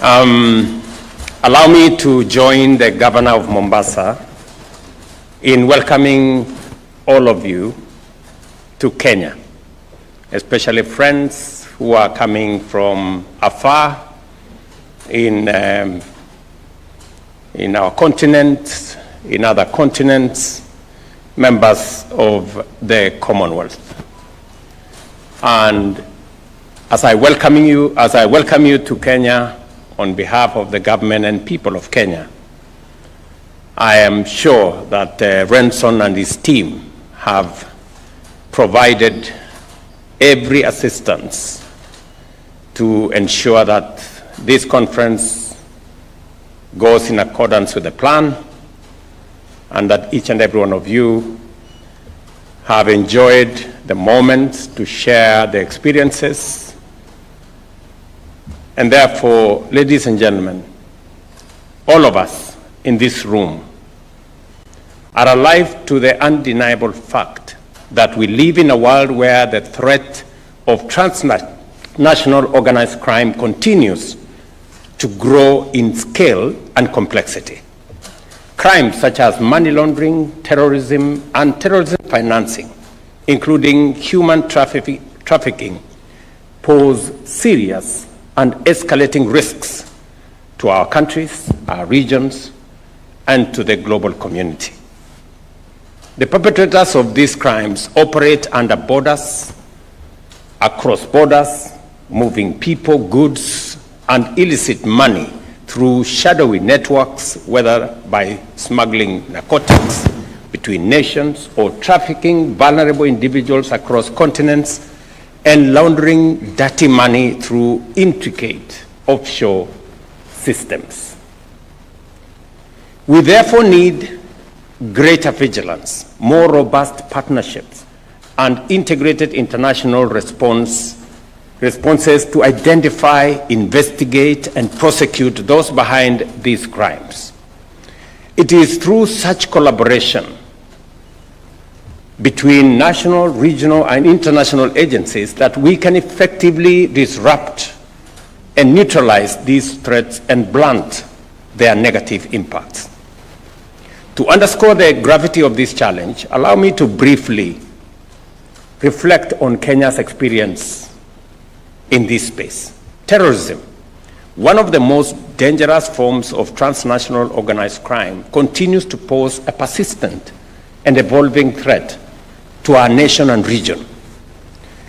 Allow me to join the Governor of Mombasa in welcoming all of you to Kenya, especially friends who are coming from afar in our continent, in other continents, members of the Commonwealth. And as I welcome you to Kenya on behalf of the government and people of Kenya, I am sure that Renson and his team have provided every assistance to ensure that this conference goes in accordance with the plan, and that each and every one of you have enjoyed the moment to share the experiences. And therefore, ladies and gentlemen, all of us in this room are alive to the undeniable fact that we live in a world where the threat of transnational organized crime continues to grow in scale and complexity. Crimes such as money laundering, terrorism, and terrorism financing, including human trafficking, pose serious and escalating risks to our countries, our regions, and to the global community. The perpetrators of these crimes operate under borders, across borders, moving people, goods, and illicit money through shadowy networks, whether by smuggling narcotics between nations or trafficking vulnerable individuals across continents and laundering dirty money through intricate offshore systems. We therefore need greater vigilance, more robust partnerships, and integrated international responses to identify, investigate, and prosecute those behind these crimes. It is through such collaboration between national, regional, and international agencies that we can effectively disrupt and neutralize these threats and blunt their negative impacts. To underscore the gravity of this challenge, allow me to briefly reflect on Kenya's experience in this space. Terrorism, one of the most dangerous forms of transnational organized crime, continues to pose a persistent and evolving threat to our nation and region.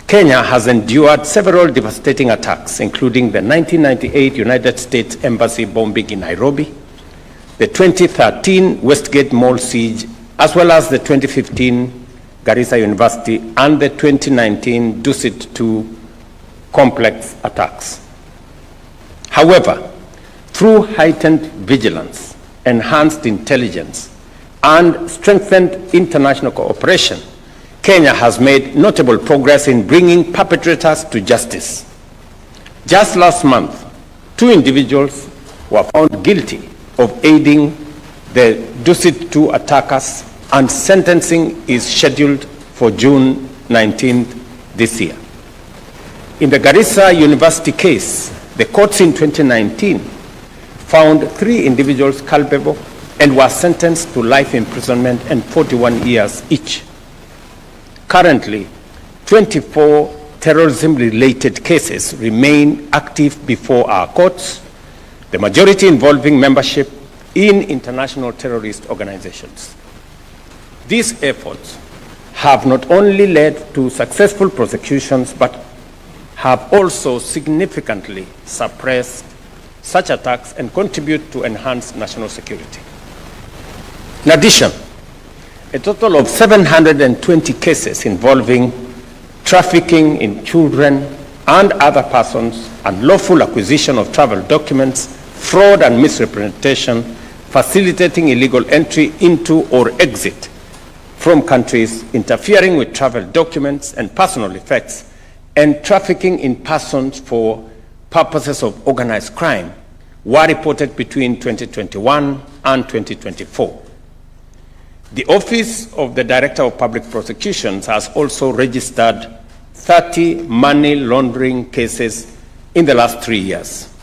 Kenya has endured several devastating attacks, including the 1998 United States Embassy bombing in Nairobi, the 2013 Westgate Mall siege, as well as the 2015 Garissa University and the 2019 Dusit 2 complex attacks. However, through heightened vigilance, enhanced intelligence, and strengthened international cooperation, Kenya has made notable progress in bringing perpetrators to justice. Just last month, 2 individuals were found guilty of aiding the Dusit 2 attackers, and sentencing is scheduled for June 19th this year. In the Garissa University case, the courts in 2019 found 3 individuals culpable and were sentenced to life imprisonment and 41 years each. Currently, 24 terrorism-related cases remain active before our courts, the majority involving membership in international terrorist organizations. These efforts have not only led to successful prosecutions, but have also significantly suppressed such attacks and contribute to enhanced national security. In addition, a total of 720 cases involving trafficking in children and other persons, unlawful acquisition of travel documents, fraud and misrepresentation, facilitating illegal entry into or exit from countries, interfering with travel documents and personal effects, and trafficking in persons for purposes of organized crime were reported between 2021 and 2024. The Office of the Director of Public Prosecutions has also registered 30 money laundering cases in the last 3 years.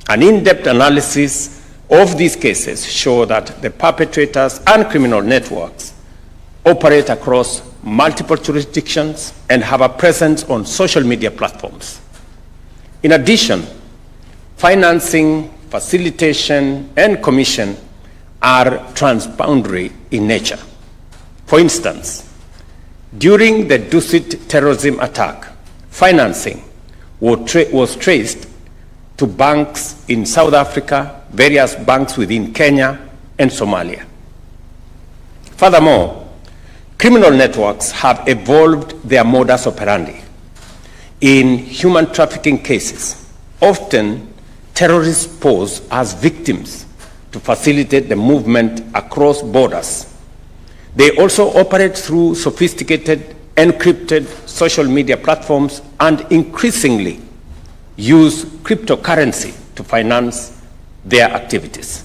An in-depth analysis of these cases show that the perpetrators and criminal networks operate across multiple jurisdictions and have a presence on social media platforms. In addition, financing, facilitation, and commission are transboundary in nature. For instance, during the Dusit terrorism attack, financing was traced to banks in South Africa, various banks within Kenya, and Somalia. Furthermore, criminal networks have evolved their modus operandi. In human trafficking cases, often terrorists pose as victims to facilitate the movement across borders. They also operate through sophisticated, encrypted social media platforms and increasingly use cryptocurrency to finance their activities.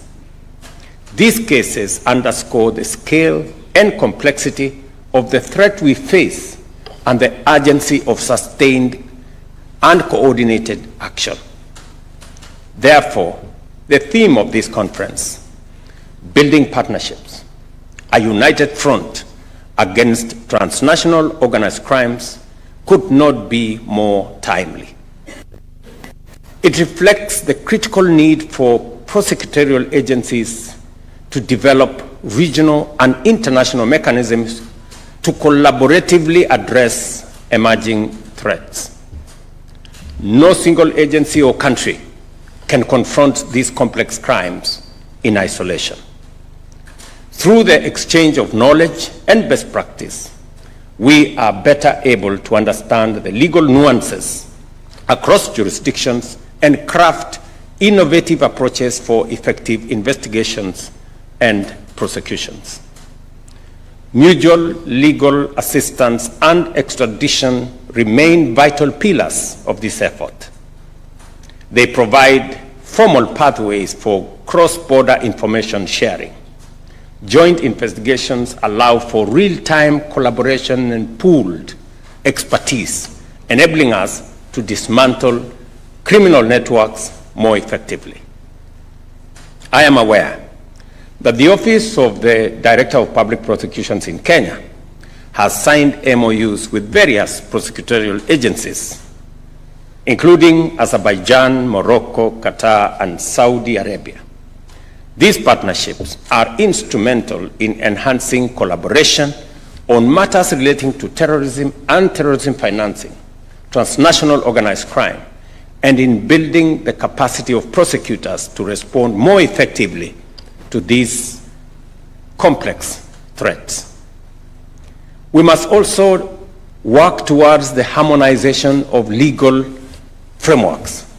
These cases underscore the scale and complexity of the threat we face and the urgency of sustained and coordinated action. Therefore, the theme of this conference, Building Partnerships, a united front against transnational organized crimes, could not be more timely. It reflects the critical need for prosecutorial agencies to develop regional and international mechanisms to collaboratively address emerging threats. No single agency or country can confront these complex crimes in isolation. Through the exchange of knowledge and best practice, we are better able to understand the legal nuances across jurisdictions and craft innovative approaches for effective investigations and prosecutions. Mutual legal assistance and extradition remain vital pillars of this effort. They provide formal pathways for cross-border information sharing. Joint investigations allow for real-time collaboration and pooled expertise, enabling us to dismantle criminal networks more effectively. I am aware that the Office of the Director of Public Prosecutions in Kenya has signed MOUs with various prosecutorial agencies, including Azerbaijan, Morocco, Qatar, and Saudi Arabia. These partnerships are instrumental in enhancing collaboration on matters relating to terrorism and terrorism financing, transnational organized crime, and in building the capacity of prosecutors to respond more effectively to these complex threats. We must also work towards the harmonization of legal frameworks,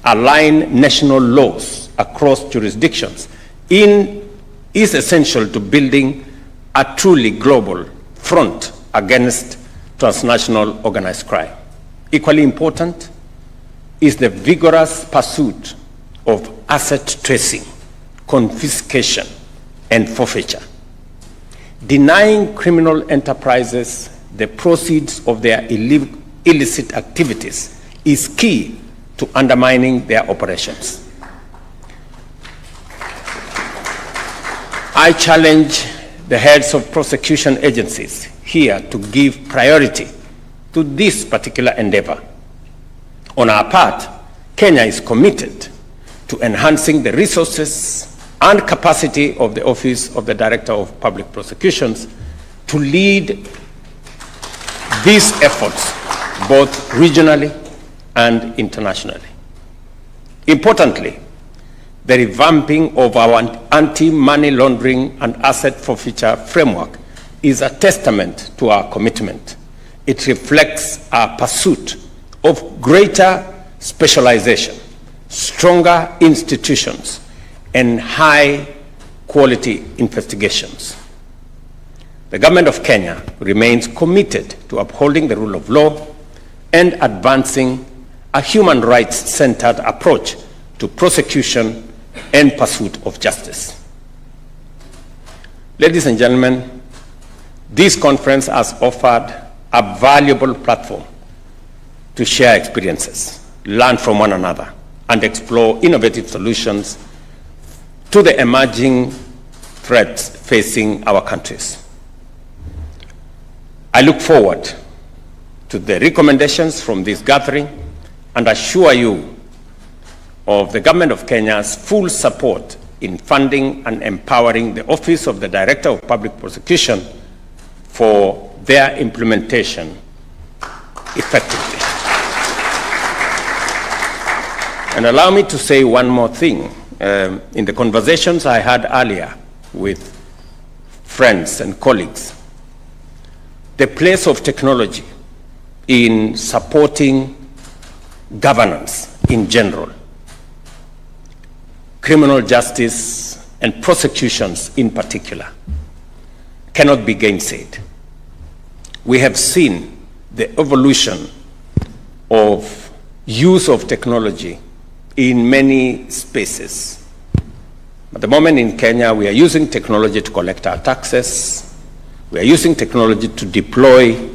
align national laws across jurisdictions is essential to building a truly global front against transnational organized crime. Equally important is the vigorous pursuit of asset tracing, confiscation, and forfeiture. Denying criminal enterprises the proceeds of their illicit activities is key to undermining their operations. I challenge the heads of prosecution agencies here to give priority to this particular endeavor. On our part, Kenya is committed to enhancing the resources and capacity of the Office of the Director of Public Prosecutions to lead these efforts both regionally and internationally. Importantly, the revamping of our anti-money laundering and asset forfeiture framework is a testament to our commitment. It reflects our pursuit of greater specialization, stronger institutions, and high-quality investigations. The government of Kenya remains committed to upholding the rule of law and advancing a human rights-centered approach to prosecution and pursuit of justice. Ladies and gentlemen, this conference has offered a valuable platform to share experiences, learn from one another, and explore innovative solutions to the emerging threats facing our countries. I look forward to the recommendations from this gathering and assure you of the Government of Kenya's full support in funding and empowering the Office of the Director of Public Prosecution for their implementation effectively. And allow me to say one more thing. In the conversations I had earlier with friends and colleagues, the place of technology in supporting governance in general, criminal justice and prosecutions in particular, cannot be gainsaid. We have seen the evolution of use of technology in many spaces. At the moment in Kenya, we are using technology to collect our taxes. We are using technology to deploy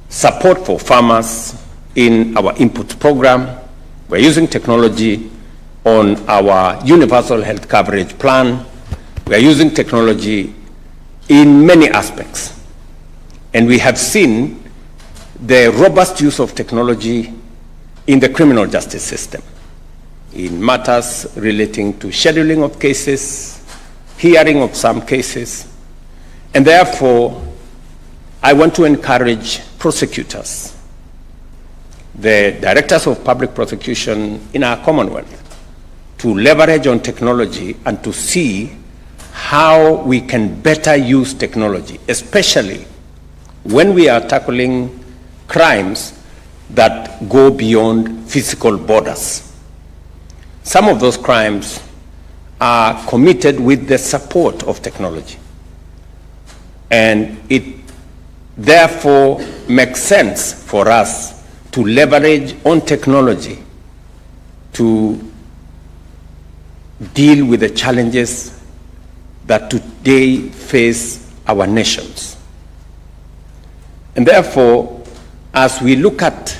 support for farmers in our input program. We are using technology on our universal health coverage plan. We are using technology in many aspects. And we have seen the robust use of technology in the criminal justice system, in matters relating to scheduling of cases, hearing of some cases. And therefore, I want to encourage prosecutors, the directors of public prosecution in our Commonwealth, to leverage on technology and to see how we can better use technology, especially when we are tackling crimes that go beyond physical borders. Some of those crimes are committed with the support of technology. And it therefore makes sense for us to leverage on technology to deal with the challenges that today face our nations. And therefore, as we look at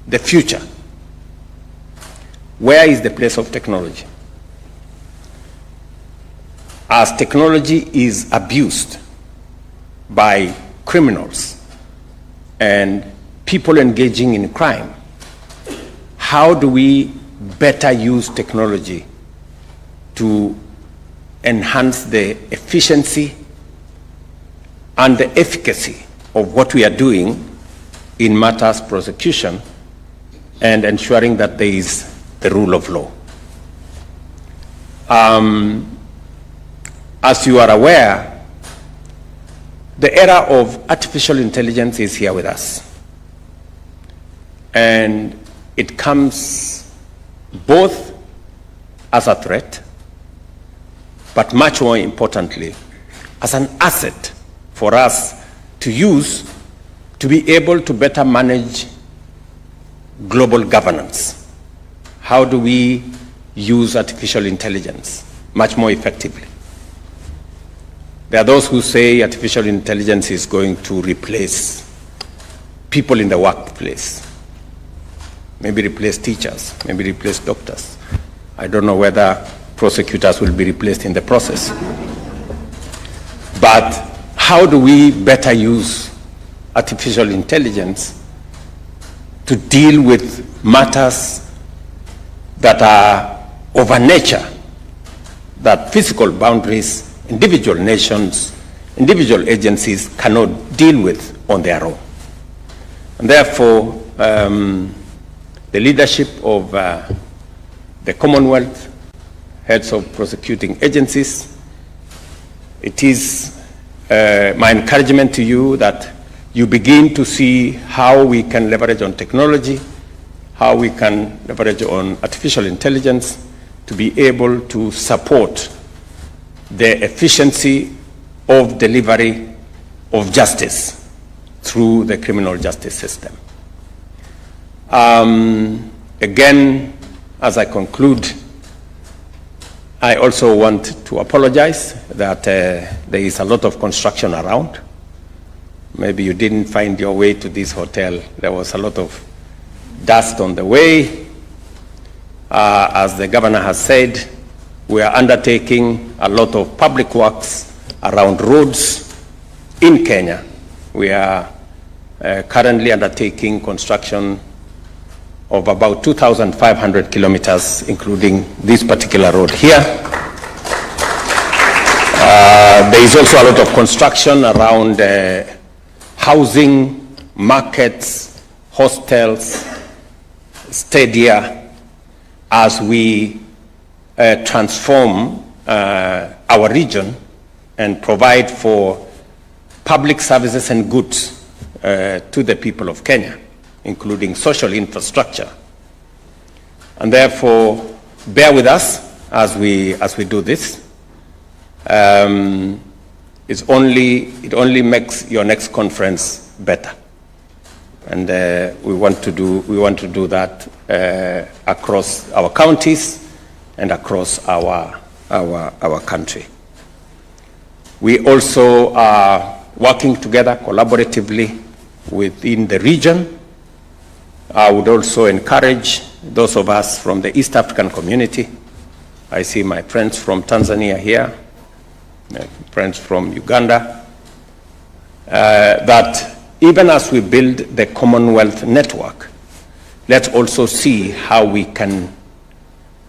the future, where is the place of technology? As technology is abused by criminals and people engaging in crime, how do we better use technology to enhance the efficiency and the efficacy of what we are doing in matters prosecution and ensuring that there is the rule of law? As you are aware, the era of artificial intelligence is here with us. And it comes both as a threat, but much more importantly, as an asset for us to use to be able to better manage global governance. How do we use artificial intelligence much more effectively? There are those who say artificial intelligence is going to replace people in the workplace, maybe replace teachers, maybe replace doctors. I don't know whether prosecutors will be replaced in the process. But how do we better use artificial intelligence to deal with matters that are of a nature that physical boundaries, individual nations, individual agencies cannot deal with on their own? And therefore, the leadership of the Commonwealth, heads of prosecuting agencies, it is my encouragement to you that you begin to see how we can leverage on technology, how we can leverage on artificial intelligence to be able to support the efficiency of delivery of justice through the criminal justice system. Again, as I conclude, I also want to apologize that there is a lot of construction around. Maybe you didn't find your way to this hotel. There was a lot of dust on the way. As the governor has said, we are undertaking a lot of public works around roads in Kenya. We are currently undertaking construction of about 2,500 kilometers, including this particular road here. There is also a lot of construction around housing, markets, hostels, stadia, as we transform our region and provide for public services and goods to the people of Kenya, including social infrastructure. And therefore, bear with us as we do this. It only makes your next conference better, and we want to do that across our counties and across our country. We also are working together collaboratively within the region. I would also encourage those of us from the East African community. I see my friends from Tanzania here, my friends from Uganda, that even as we build the Commonwealth network, let's also see how we can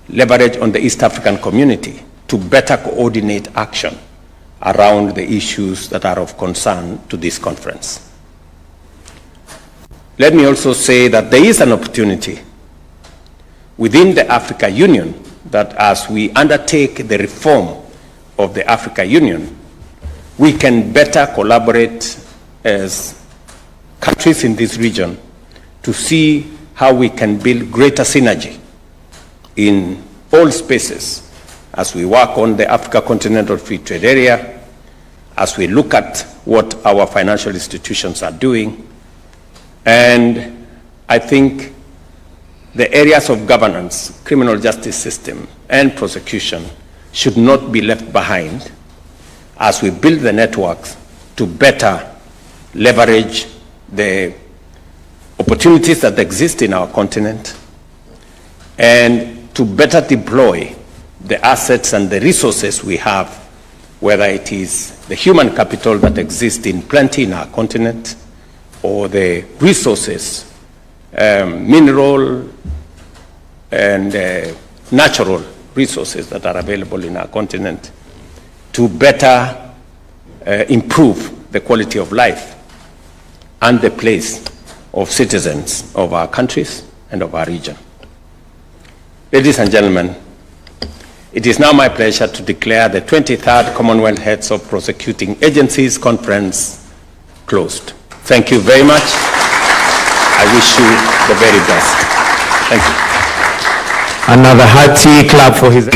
leverage on the East African community to better coordinate action around the issues that are of concern to this conference. Let me also say that there is an opportunity within the Africa Union that as we undertake the reform of the Africa Union, we can better collaborate as countries in this region to see how we can build greater synergy in all spaces as we work on the Africa Continental Free Trade Area, as we look at what our financial institutions are doing. And I think the areas of governance, criminal justice system, and prosecution should not be left behind as we build the networks to better leverage the opportunities that exist in our continent and to better deploy the assets and the resources we have, whether it is the human capital that exists in plenty in our continent or the resources, mineral and natural resources that are available in our continent, to better improve the quality of life and the place of citizens of our countries and of our region. Ladies and gentlemen, it is now my pleasure to declare the 23rd Commonwealth Heads of Prosecuting Agencies Conference closed. Thank you very much. I wish you the very best. Thank you. Another hearty clap for his...